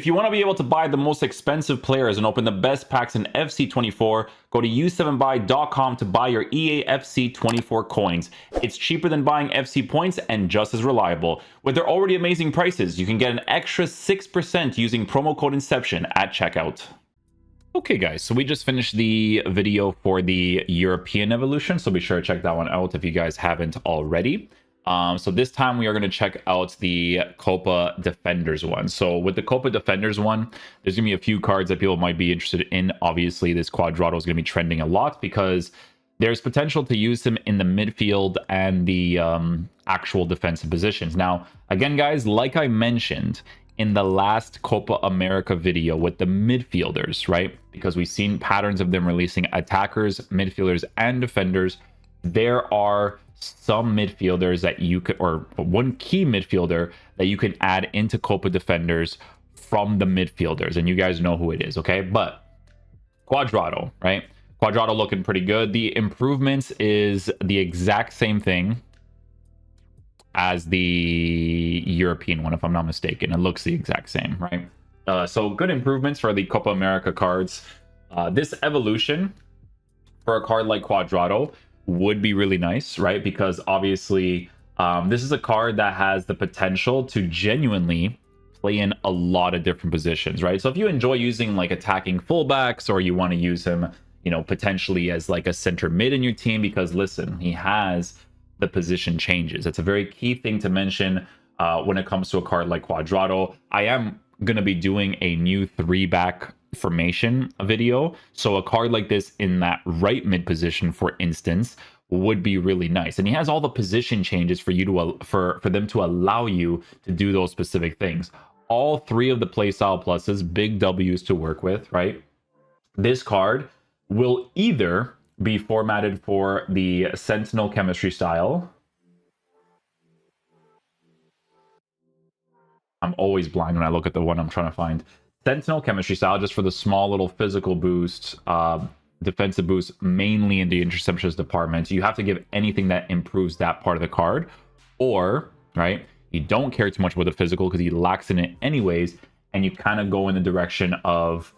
If you want to be able to buy the most expensive players and open the best packs in FC24, go to u7buy.com to buy your EA FC24 coins. It's cheaper than buying FC points and just as reliable. With their already amazing prices, you can get an extra 6% using promo code Inception at checkout. Okay guys, so we just finished the video for the European evolution, so be sure to check that one out if you guys haven't already. So this time we are going to check out the Copa Defenders one. So with the Copa Defenders one, there's going to be a few cards that people might be interested in. Obviously, this Quadrado is going to be trending a lot because there's potential to use him in the midfield and the actual defensive positions. Now, again, guys, like I mentioned in the last Copa America video with the midfielders, right? Because we've seen patterns of them releasing attackers, midfielders, and defenders. There are some midfielders that you could, or one key midfielder that you can add into Copa Defenders from the midfielders, and you guys know who it is, okay? But Quadrado, right? Quadrado looking pretty good. The improvements is the exact same thing as the European one, if I'm not mistaken. It looks the exact same, right? So good improvements for the Copa America cards. This evolution for a card like Quadrado would be really nice, right? Because obviously this is a card that has the potential to genuinely play in a lot of different positions, right? So if you enjoy using like attacking fullbacks, or you want to use him, you know, potentially as like a center mid in your team, because listen, he has the position changes. It's a very key thing to mention when it comes to a card like Quadrado. I am going to be doing a new 3-back formation video, so a card like this in that right mid position, for instance, would be really nice. And he has all the position changes for you to for them to allow you to do those specific things. All 3 of the playstyle pluses, big W's to work with, right? This card will either be formatted for the Sentinel chemistry style. I'm always blind when I look at the one I'm trying to find. Sentinel chemistry style, just for the small little physical boost, defensive boost, mainly in the interceptions department. You have to give anything that improves that part of the card. Or, right, you don't care too much about the physical because he lacks in it anyways, and you kind of go in the direction of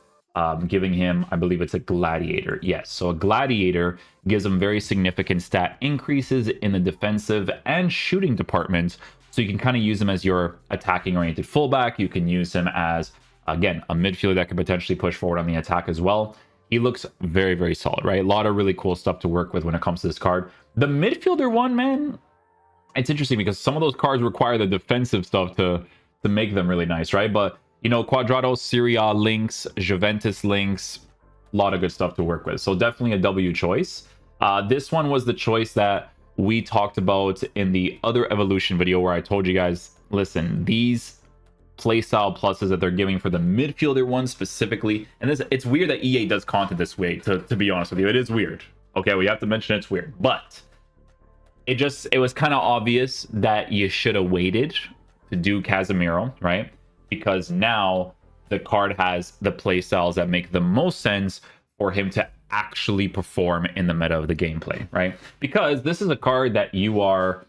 giving him, I believe it's a gladiator. Yes, so a gladiator gives him very significant stat increases in the defensive and shooting departments. So you can kind of use him as your attacking oriented fullback. You can use him as, again, a midfielder that could potentially push forward on the attack as well. He looks very, very solid, right? A lot of really cool stuff to work with when it comes to this card. The midfielder one, man, it's interesting because some of those cards require the defensive stuff to make them really nice, right? But you know, Quadrado, Serie A links, Juventus links, a lot of good stuff to work with. So definitely a W choice. This one was the choice that we talked about in the other evolution video, where I told you guys, listen, these playstyle pluses that they're giving for the midfielder one specifically, and this, it's weird that EA does content this way, to be honest with you. It is weird. Okay, we have to mention it's weird, but it was kind of obvious that you should have waited to do Casmiro, right? Because now the card has the playstyles that make the most sense for him to actually perform in the meta of the gameplay, right? Because this is a card that you are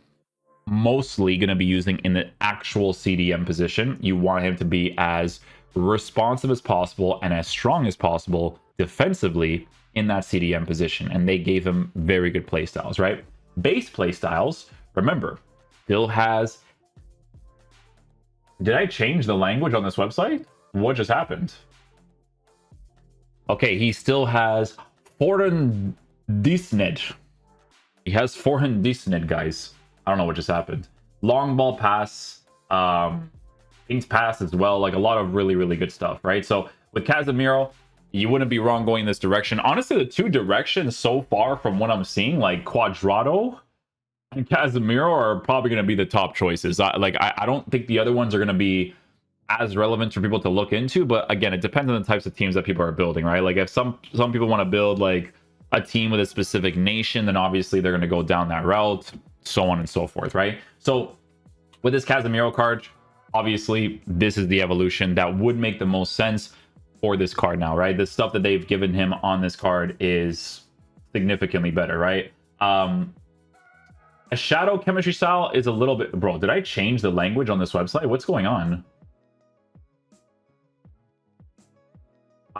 mostly going to be using in the actual CDM position. You want him to be as responsive as possible and as strong as possible defensively in that CDM position. And they gave him very good playstyles, right? Base playstyles, remember, still has... Did I change the language on this website? What just happened? Okay, he still has Foreign Disned. He has Foreign Disned, guys. I don't know what just happened. Long ball pass, King's pass as well. Like a lot of really, really good stuff, right? So with Casmiro, you wouldn't be wrong going this direction. Honestly, the 2 directions so far from what I'm seeing, like Quadrado and Casmiro, are probably going to be the top choices. I don't think the other ones are going to be as relevant for people to look into, but again, it depends on the types of teams that people are building, right? Like if some people want to build like a team with a specific nation, then obviously they're going to go down that route, so on and so forth, right? So with this Casmiro card, obviously this is the evolution that would make the most sense for this card now, right? The stuff that they've given him on this card is significantly better, right? A shadow chemistry style is a little bit... Bro, did I change the language on this website? What's going on?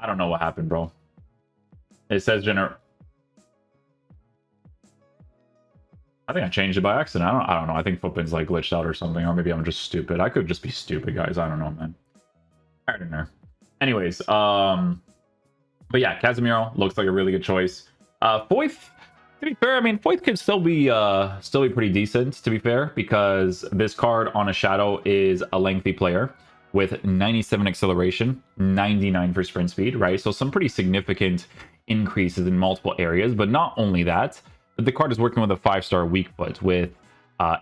I don't know what happened, bro. It says I think I changed it by accident. I don't know. I think Footpin's like glitched out or something, or maybe I'm just stupid. I could just be stupid, guys. I don't know, man. I don't know. Anyways, but yeah, Casmiro looks like a really good choice. Foyth, to be fair, I mean, Foyth could still be pretty decent, to be fair, because this card on a shadow is a lengthy player with 97 acceleration, 99 for sprint speed, right? So some pretty significant increases in multiple areas. But not only that, but the card is working with a 5-star weak foot with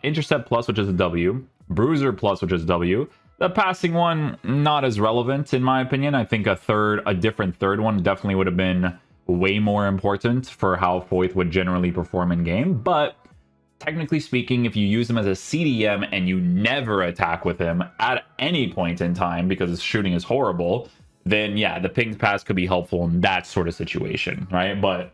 intercept plus, which is a W, bruiser plus, which is W. The passing one, not as relevant in my opinion. I think a different third one definitely would have been way more important for how Foyth would generally perform in game. But technically speaking, if you use him as a CDM and you never attack with him at any point in time because his shooting is horrible, then yeah, the pinged pass could be helpful in that sort of situation, right? But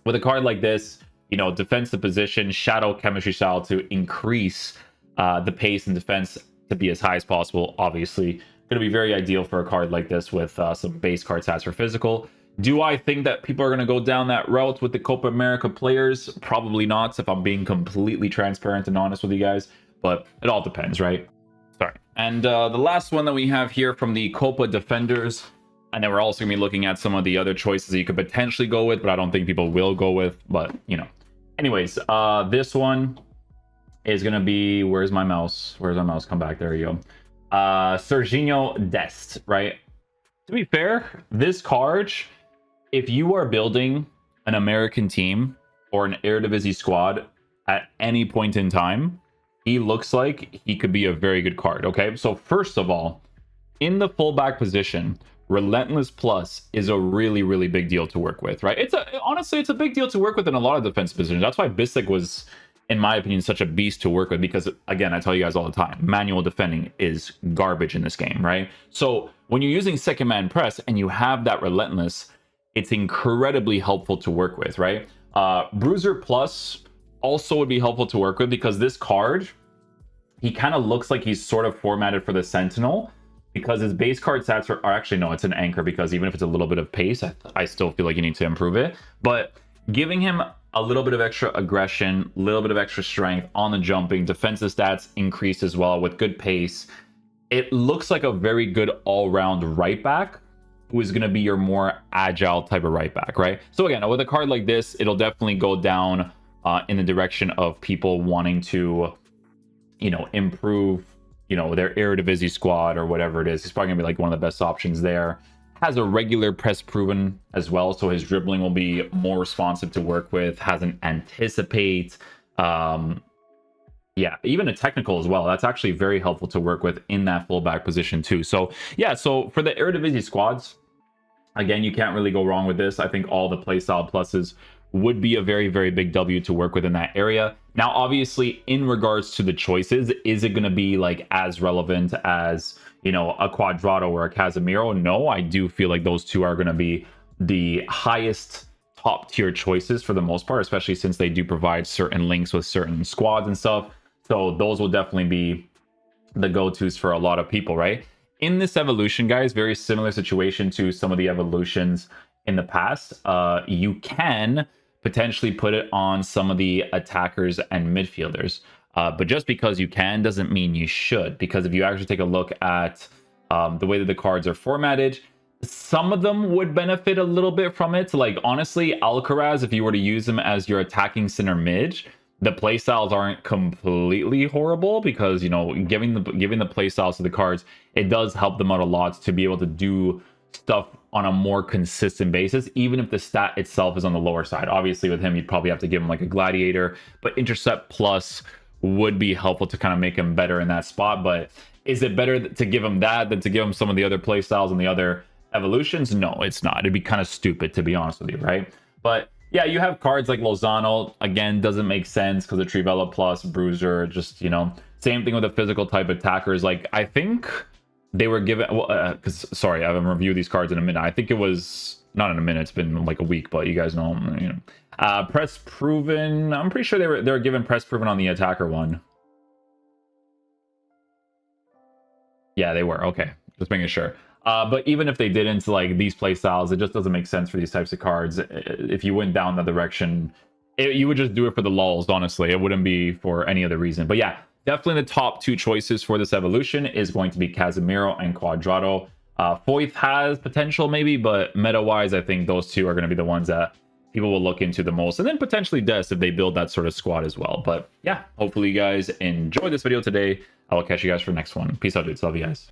with a card like this, you know, defensive position, shadow chemistry style to increase the pace and defense to be as high as possible, obviously going to be very ideal for a card like this with some base card stats for physical. Do I think that people are going to go down that route with the Copa America players? Probably not, if I'm being completely transparent and honest with you guys, but it all depends, right? Sorry. And the last one that we have here from the Copa Defenders, and then we're also going to be looking at some of the other choices that you could potentially go with, but I don't think people will go with, but, you know. Anyways, this one is going to be... Where's my mouse? Where's my mouse? Come back. There you go. Serino Dest, right? To be fair, this card, if you are building an American team or an Eredivisie squad at any point in time, he looks like he could be a very good card, okay? So first of all, in the fullback position, Relentless Plus is a really, really big deal to work with, right? Honestly, it's a big deal to work with in a lot of defense positions. That's why Bissek was, in my opinion, such a beast to work with, because, again, I tell you guys all the time, manual defending is garbage in this game, right? So when you're using second man press and you have that Relentless, it's incredibly helpful to work with, right? Bruiser Plus also would be helpful to work with, because this card, he kind of looks like he's sort of formatted for the Sentinel, because his base card stats are actually, no, it's an anchor, because even if it's a little bit of pace, I still feel like you need to improve it. But giving him a little bit of extra aggression, a little bit of extra strength on the jumping, defensive stats increase as well with good pace. It looks like a very good all-round right back who is going to be your more agile type of right back, right? So again, with a card like this, it'll definitely go down in the direction of people wanting to, you know, improve, you know, their Eredivisie squad or whatever it is. He's probably gonna be like one of the best options there. Has a regular press proven as well, so his dribbling will be more responsive to work with. Has an anticipate, yeah, even a technical as well. That's actually very helpful to work with in that fullback position too. So yeah, so for the Eredivisie squads, again, you can't really go wrong with this. I think all the playstyle pluses would be a very, very big W to work with in that area. Now, obviously, in regards to the choices, is it going to be like as relevant as, you know, a Quadrado or a Casmiro? No, I do feel like those two are going to be the highest top tier choices for the most part, especially since they do provide certain links with certain squads and stuff. So those will definitely be the go-tos for a lot of people, right? In this evolution, guys, very similar situation to some of the evolutions in the past. You can potentially put it on some of the attackers and midfielders. But just because you can doesn't mean you should, because if you actually take a look at the way that the cards are formatted, some of them would benefit a little bit from it. Like, honestly, Alcaraz, if you were to use him as your attacking center mid, the playstyles aren't completely horrible, because, you know, giving the playstyles to the cards, it does help them out a lot to be able to do stuff on a more consistent basis, even if the stat itself is on the lower side. Obviously, with him, you'd probably have to give him like a gladiator, but intercept plus would be helpful to kind of make him better in that spot. But is it better to give him that than to give him some of the other play styles and the other evolutions? No, it's not. It'd be kind of stupid, to be honest with you, right? But yeah, you have cards like Lozano. Again, doesn't make sense because of Trivela plus Bruiser. Just, you know, same thing with the physical type attackers. Like, I think they were given, because sorry, I haven't reviewed these cards in a minute. I think it was not in a minute. It's been like a week, but you guys know, you know. Press proven. I'm pretty sure they were given press proven on the attacker one. Yeah, they were. Okay, just making sure. But even if they didn't, like these play styles, it just doesn't make sense for these types of cards. If you went down that direction, you would just do it for the lulz, honestly. It wouldn't be for any other reason. But yeah, definitely the top 2 choices for this evolution is going to be Casmiro and Quadr. Foyth has potential maybe, but meta-wise, I think those 2 are going to be the ones that people will look into the most. And then potentially Des if they build that sort of squad as well. But yeah, hopefully you guys enjoyed this video today. I will catch you guys for the next one. Peace out, dudes. Love you guys.